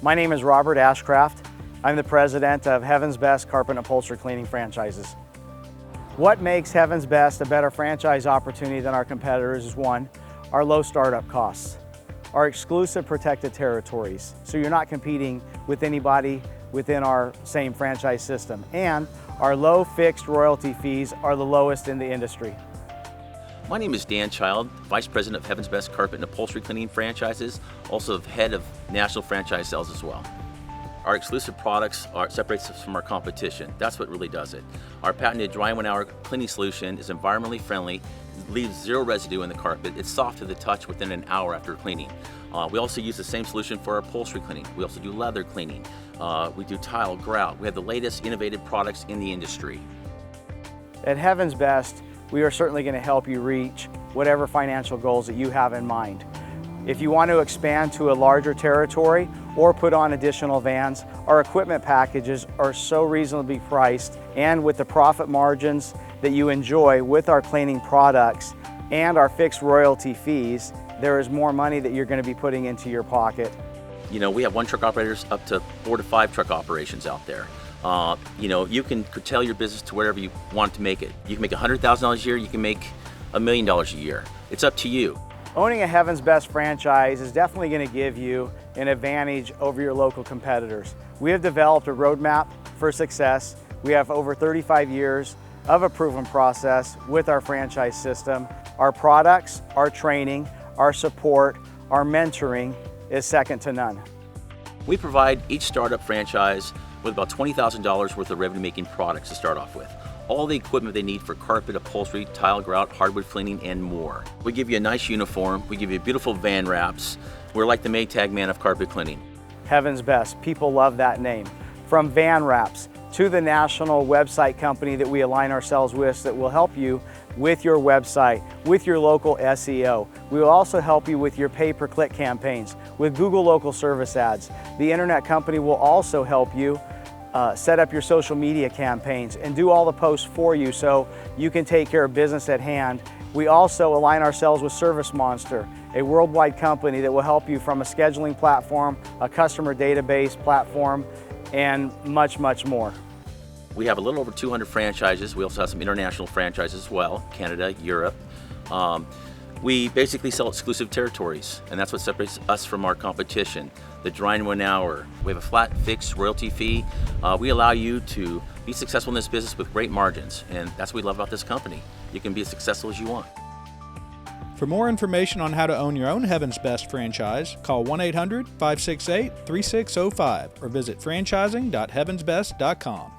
My name is Robert Ashcraft. I'm the president of Heaven's Best Carpet and Upholstery Cleaning Franchises. What makes Heaven's Best a better franchise opportunity than our competitors is one, our low startup costs, our exclusive protected territories, so you're not competing with anybody within our same franchise system, and our low fixed royalty fees are the lowest in the industry. My name is Dan Child, Vice President of Heaven's Best Carpet and Upholstery Cleaning Franchises, also head of National Franchise Sales as well. Our exclusive products separates us from our competition. That's what really does it. Our patented dry in 1 hour cleaning solution is environmentally friendly, leaves zero residue in the carpet. It's soft to the touch within an hour after cleaning. We also use the same solution for our upholstery cleaning. We also do leather cleaning. We do tile, grout. We have the latest innovative products in the industry. At Heaven's Best, we are certainly going to help you reach whatever financial goals that you have in mind. If you want to expand to a larger territory or put on additional vans, our equipment packages are so reasonably priced, and with the profit margins that you enjoy with our cleaning products and our fixed royalty fees, there is more money that you're going to be putting into your pocket. You know, we have one truck operators up to 4 to 5 truck operations out there. You know, you can curtail your business to wherever you want to make it. You can make $100,000 a year, you can make $1 million a year. It's up to you. Owning a Heaven's Best franchise is definitely going to give you an advantage over your local competitors. We have developed a roadmap for success. We have over 35 years of a proven process with our franchise system. Our products, our training, our support, our mentoring is second to none. We provide each startup franchise with about $20,000 worth of revenue-making products to start off with. All the equipment they need for carpet, upholstery, tile, grout, hardwood cleaning, and more. We give you a nice uniform. We give you beautiful van wraps. We're like the Maytag man of carpet cleaning. Heaven's Best, people love that name. From van wraps to the national website company that we align ourselves with that will help you with your website, with your local SEO. We will also help you with your pay-per-click campaigns, with Google local service ads. The internet company will also help you set up your social media campaigns and do all the posts for you so you can take care of business at hand. We also align ourselves with Service Monster, a worldwide company that will help you from a scheduling platform, a customer database platform, and much, much more. We have a little over 200 franchises. We also have some international franchises as well, Canada, Europe. We basically sell exclusive territories, and that's what separates us from our competition. The dry in 1 hour. We have a flat fixed royalty fee. We allow you to be successful in this business with great margins, and that's what we love about this company. You can be as successful as you want. For more information on how to own your own Heaven's Best franchise, call 1-800-568-3605 or visit franchising.heavensbest.com.